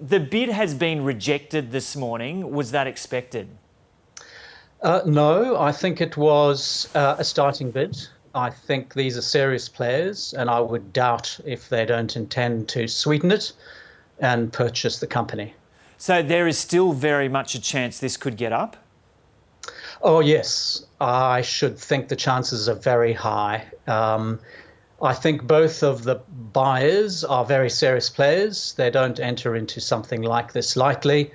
The bid has been rejected this morning. Was that expected? No, I think it was a starting bid. I think these are serious players, and I would doubt if they don't intend to sweeten it and purchase the company. So there is still very much a chance this could get up? Oh, yes, I should think the chances are very high. I think both of the buyers are very serious players. They don't enter into something like this lightly.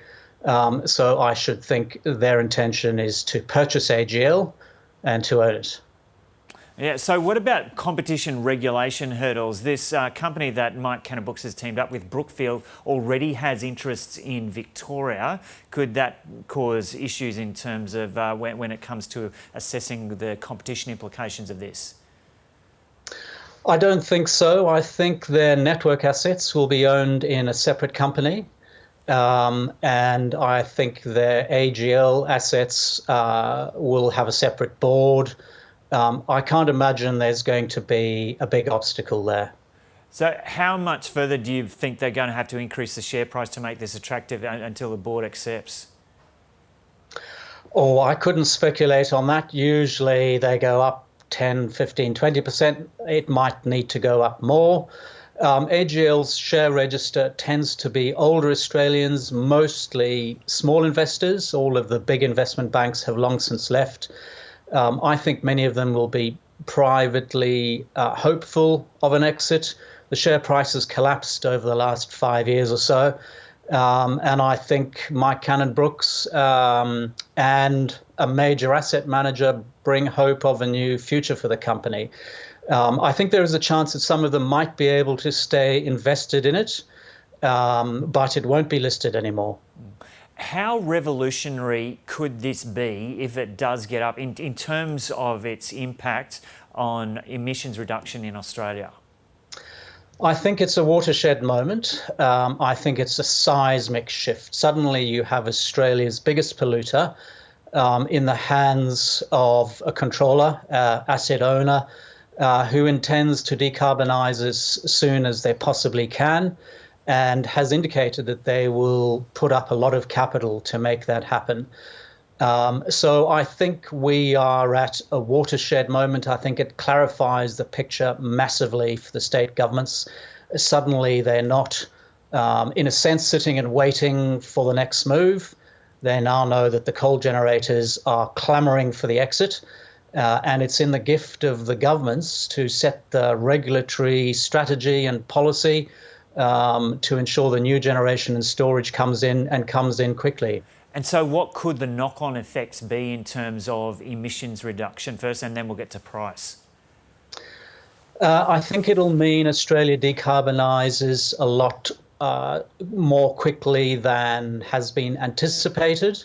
So I should think their intention is to purchase AGL and to own it. Yeah, so what about competition regulation hurdles? This company that Mike Cannon-Brookes has teamed up with, Brookfield, already has interests in Victoria. Could that cause issues in terms of when it comes to assessing the competition implications of this? I don't think so. I think their network assets will be owned in a separate company. And I think their AGL assets will have a separate board. I can't imagine there's going to be a big obstacle there. So how much further do you think they're going to have to increase the share price to make this attractive until the board accepts? Oh, I couldn't speculate on that. Usually they go up 10, 15, 20%. It might need to go up more. AGL's share register tends to be older Australians, mostly small investors. All of the big investment banks have long since left. I think many of them will be privately hopeful of an exit. The share price has collapsed over the last 5 years or so. And I think Mike Cannon-Brookes and a major asset manager bring hope of a new future for the company. I think there is a chance that some of them might be able to stay invested in it, but it won't be listed anymore. How revolutionary could this be if it does get up in terms of its impact on emissions reduction in Australia? I think it's a watershed moment. I think it's a seismic shift. Suddenly you have Australia's biggest polluter in the hands of a controller, asset owner, who intends to decarbonise as soon as they possibly can, and has indicated that they will put up a lot of capital to make that happen. So I think we are at a watershed moment. I think it clarifies the picture massively for the state governments. Suddenly they're not, in a sense, sitting and waiting for the next move. They now know that the coal generators are clamouring for the exit. And it's in the gift of the governments to set the regulatory strategy and policy to ensure the new generation and storage comes in and comes in quickly. And so what could the knock-on effects be in terms of emissions reduction first, and then we'll get to price? I think it'll mean Australia decarbonises a lot more quickly than has been anticipated.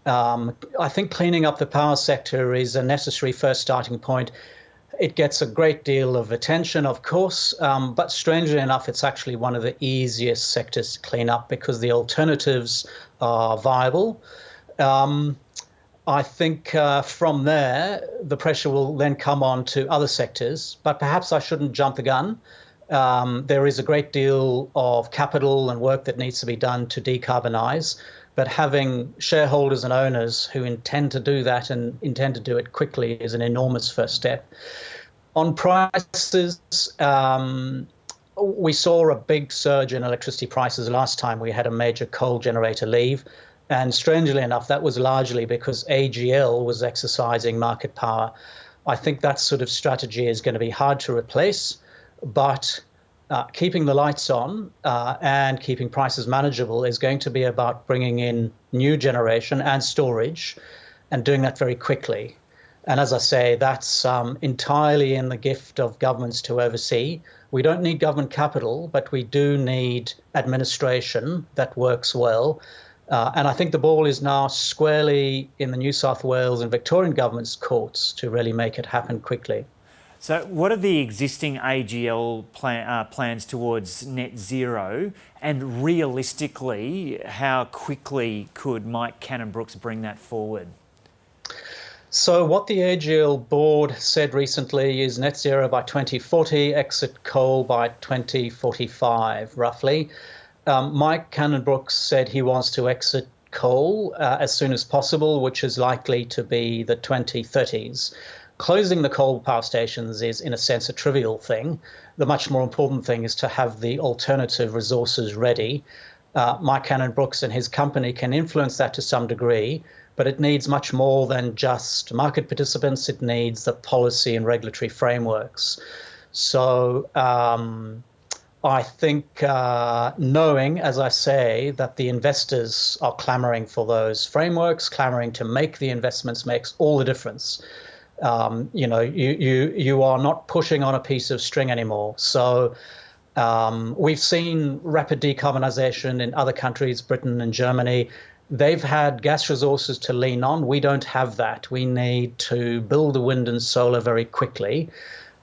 I think cleaning up the power sector is a necessary first starting point. It gets a great deal of attention, of course, but strangely enough, it's actually one of the easiest sectors to clean up because the alternatives are viable. I think from there, the pressure will then come on to other sectors, but perhaps I shouldn't jump the gun. There is a great deal of capital and work that needs to be done to decarbonise, but having shareholders and owners who intend to do that and intend to do it quickly is an enormous first step. On prices, we saw a big surge in electricity prices last time we had a major coal generator leave. And strangely enough, that was largely because AGL was exercising market power. I think that sort of strategy is going to be hard to replace, but keeping the lights on and keeping prices manageable is going to be about bringing in new generation and storage and doing that very quickly. And as I say, that's entirely in the gift of governments to oversee. We don't need government capital, but we do need administration that works well. And I think the ball is now squarely in the New South Wales and Victorian government's courts to really make it happen quickly. So what are the existing AGL plans towards net zero? And realistically, how quickly could Mike Cannon-Brookes bring that forward? So what the AGL board said recently is net zero by 2040, exit coal by 2045, roughly. Mike Cannon-Brookes said he wants to exit coal as soon as possible, which is likely to be the 2030s. Closing the coal power stations is, in a sense, a trivial thing. The much more important thing is to have the alternative resources ready. Mike Cannon-Brookes and his company can influence that to some degree, but it needs much more than just market participants. It needs the policy and regulatory frameworks. So I think knowing, as I say, that the investors are clamoring for those frameworks, clamoring to make the investments makes all the difference. You are not pushing on a piece of string anymore. So we've seen rapid decarbonisation in other countries, Britain and Germany. They've had gas resources to lean on. We don't have that. We need to build the wind and solar very quickly.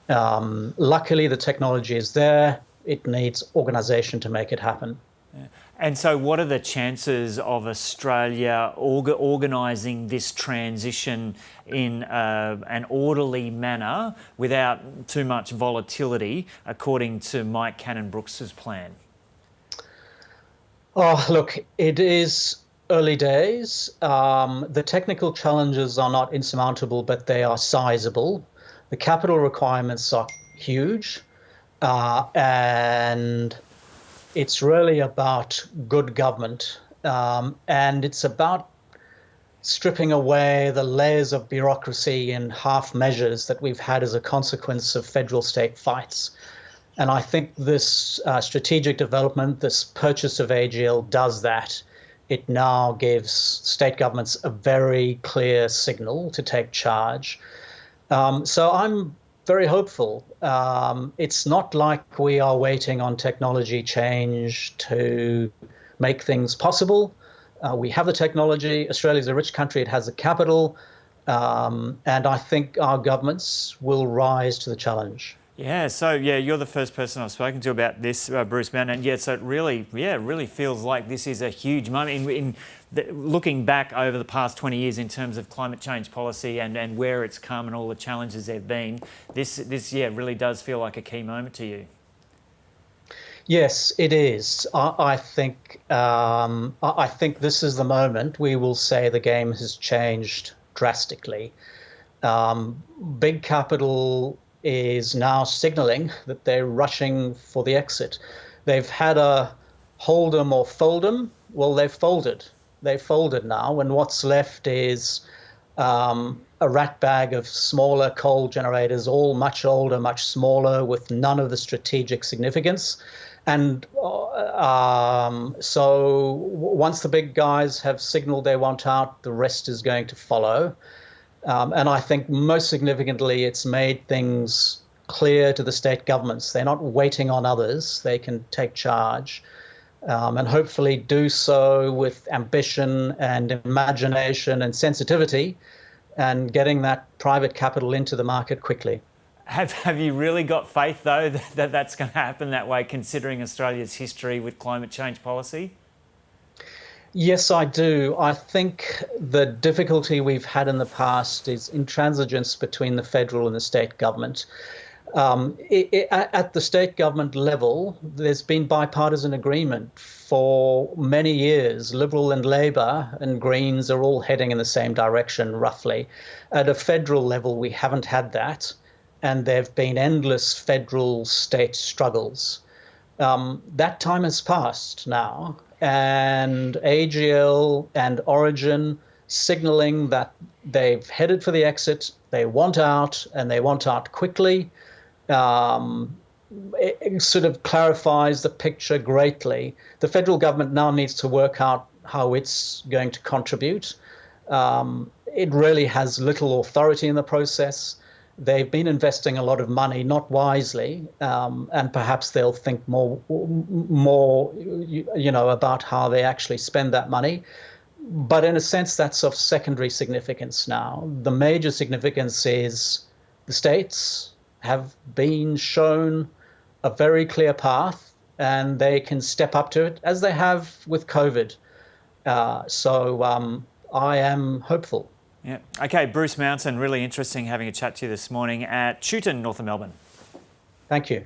Luckily, the technology is there. It needs organisation to make it happen. Yeah. And so what are the chances of Australia organising this transition in an orderly manner without too much volatility, according to Mike Cannon-Brookes' plan? Oh, look, it is early days. The technical challenges are not insurmountable, but they are sizable. The capital requirements are huge. And it's really about good government, and it's about stripping away the layers of bureaucracy and half measures that we've had as a consequence of federal state fights. And I think this strategic development, this purchase of AGL does that. It now gives state governments a very clear signal to take charge. So I'm very hopeful. It's not like we are waiting on technology change to make things possible. We have the technology. Australia's a rich country. It has the capital. And I think our governments will rise to the challenge. Yeah, so you're the first person I've spoken to about this, Bruce Mountain, and so it really feels like this is a huge moment looking back over the past 20 years in terms of climate change policy and where it's come and all the challenges there've been. This really does feel like a key moment to you. Yes, it is. I think this is the moment we will say the game has changed drastically. Big capital is now signalling that they're rushing for the exit. They've had a hold 'em or fold 'em. Well, they've folded. They've folded now, and what's left is a rat bag of smaller coal generators, all much older, much smaller, with none of the strategic significance. And so once the big guys have signaled they want out, the rest is going to follow. And I think most significantly, it's made things clear to the state governments. They're not waiting on others. They can take charge and hopefully do so with ambition and imagination and sensitivity and getting that private capital into the market quickly. Have you really got faith, though, that that's going to happen that way, considering Australia's history with climate change policy? Yes, I do. I think the difficulty we've had in the past is intransigence between the federal and the state government. At the state government level, there's been bipartisan agreement for many years. Liberal and Labor and Greens are all heading in the same direction, roughly. At a federal level, we haven't had that, and there have been endless federal-state struggles. That time has passed now. And AGL and Origin signalling that they've headed for the exit, they want out, and they want out quickly. It sort of clarifies the picture greatly. The federal government now needs to work out how it's going to contribute. It really has little authority in the process. They've been investing a lot of money, not wisely, and perhaps they'll think more, about how they actually spend that money. But in a sense, that's of secondary significance now. The major significance is the states have been shown a very clear path, and they can step up to it, as they have with COVID. So I am hopeful. Yeah. Okay, Bruce Mountain, really interesting having a chat to you this morning at Chewton, north of Melbourne. Thank you.